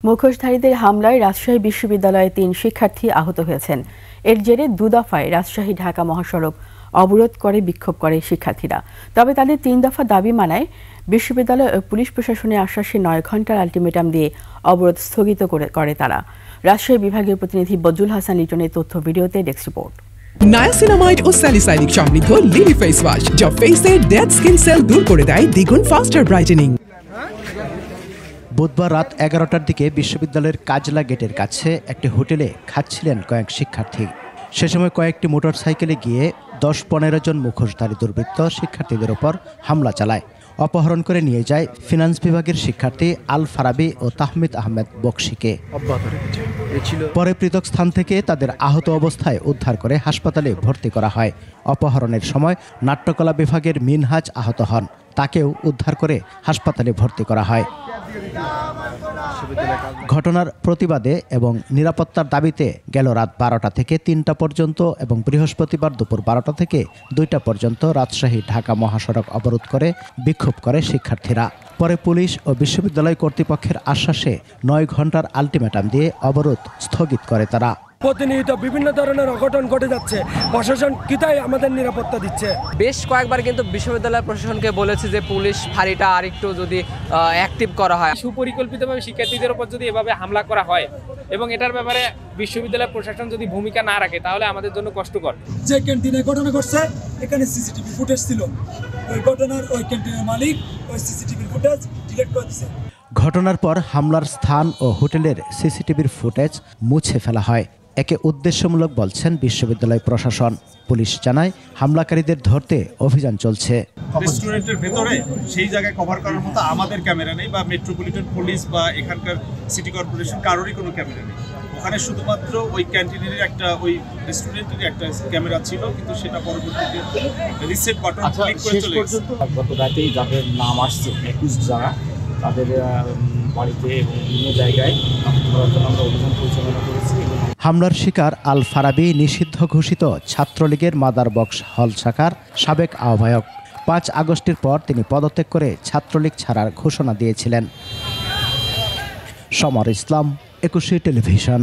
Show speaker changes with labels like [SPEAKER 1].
[SPEAKER 1] মুখোশধারীদের হামলায় রাজশাহী বিশ্ববিদ্যালয়ে ৩ শিক্ষার্থী আহত হয়েছেন। এর জেরে দুদফায় রাজশাহী ঢাকা মহাসড়ক অবরোধ করে বিক্ষোভ করে শিক্ষার্থীরা। তবে তাদের ৩ দফা দাবি মানায় বিশ্ববিদ্যালয় ও পুলিশ প্রশাসনের আশ্বাসে ৯ ঘণ্টার আলটিমেটাম দিয়ে অবরোধ স্থগিত করে তারা। রাজশাহী বিভাগীয় প্রতিনিধি বজলুল হাসান লিটনের তথ্য ভিডিওতে ডেস্ক রিপোর্ট।
[SPEAKER 2] নায়াসিনামাইড ও স্যালিসাইলিক সমৃদ্ধ লিলি ফেস ওয়াশ যা ফেসের ডেড স্কিন সেল দূর করে দেয় দ্বিগুণ ফাস্টার ব্রাইটেনিং।
[SPEAKER 3] বুধবার রাত 11টার দিকে বিশ্ববিদ্যালয়ের কাজলা গেটের কাছে একটি হোটেলে খাচ্ছিলেন কয়েক শিক্ষার্থী। সে সময় কয়েকটি মোটরসাইকেলে গিয়ে ১০-১৫ জন মুখোশধারী দুর্বৃত্ত শিক্ষার্থীদের ওপর হামলা চালায়। অপহরণ করে নিয়ে যায় ফিনান্স বিভাগের শিক্ষার্থী আল ফারাবি ও তাহমিদ আহমেদ বকশিকে। পরে পৃথক স্থান থেকে তাদের আহত অবস্থায় উদ্ধার করে হাসপাতালে ভর্তি করা হয়। অপহরণের সময় নাট্যকলা বিভাগের মিনহাজ আহত হন, তাকেও উদ্ধার করে হাসপাতালে ভর্তি করা হয়। ঘটনার প্রতিবাদে এবং নিরাপত্তার দাবিতে গেল রাত 12টা থেকে 3টা পর্যন্ত এবং বৃহস্পতিবার দুপুর 12টা থেকে 2টা পর্যন্ত রাজশাহী ঢাকা মহাসড়ক অবরোধ করে বিক্ষোভ করে শিক্ষার্থীরা। পরে পুলিশ ও বিশ্ববিদ্যালয় কর্তৃপক্ষের আশ্বাসে 9 ঘণ্টার আলটিমেটাম দিয়ে অবরোধ স্থগিত করে তারা।
[SPEAKER 4] প্রতিনিয়ত বিভিন্ন ধরনের অঘটন ঘটে যাচ্ছে, প্রশাসন কিতাই আমাদের নিরাপত্তা দিচ্ছে।
[SPEAKER 5] বেশ কয়েকবার কিন্তু বিশ্ববিদ্যালয় প্রশাসনকে বলেছে যে পুলিশ ফাঁড়িটা আরেকটু যদি অ্যাক্টিভ করা হয়।
[SPEAKER 6] সুপরিকল্পিতভাবে শিক্ষার্থীদের উপর যদি এভাবে হামলা করা হয় এবং এটার ব্যাপারে বিশ্ববিদ্যালয় প্রশাসন যদি ভূমিকা না রাখে তাহলে আমাদের জন্য কষ্টকর।
[SPEAKER 4] যে ক্যান্টিনে ঘটনা ঘটছে এখানে সিসিটিভি ফুটেজ ছিল, ওই ঘটনার ওই ক্যান্টিনের মালিক ওই সিসিটিভি ফুটেজ ডিলিট করে দিয়েছে।
[SPEAKER 3] ঘটনার পর হামলার স্থান ও হোটেলের সিসিটিভির ফুটেজ মুছে ফেলা হয়। একে উদ্দেশ্যমূলক বলছেন বিশ্ববিদ্যালয় প্রশাসন। পুলিশ জানায় হামলাকারীদের ধরতে অভিযান চলছে।
[SPEAKER 7] রেস্টুরেন্টের ভেতরে সেই জায়গায় কভার করার মতো আমাদের ক্যামেরা নেই বা মেট্রোপলিটন পুলিশ বা এখানকার সিটি কর্পোরেশন কারোরই কোনো ক্যামেরা নেই। ওখানে শুধুমাত্র ওই ক্যান্টিনের একটা ওই রেস্টুরেন্টের একটা ক্যামেরা ছিল, কিন্তু সেটা পরবর্তীতে রিসেট বাটন ক্লিক করে চলে গেছে।
[SPEAKER 8] গত রাতেই যাদের নাম আসছে যারা তাদের বাড়িতে এবং বিভিন্ন জায়গায় ধরার জন্য আমরা অভিযান পরিচালনা করেছি।
[SPEAKER 3] হামলার শিকার আল ফারাবি নিষিদ্ধ ঘোষিত ছাত্রলীগের মাদার বক্স হল শাখার সাবেক আহ্বায়ক। 5 আগস্টের পর তিনি পদত্যাগ করে ছাত্রলীগ ছাড়ার ঘোষণা দিয়েছিলেন। সমর ইসলাম, 21 টেলিভিশন।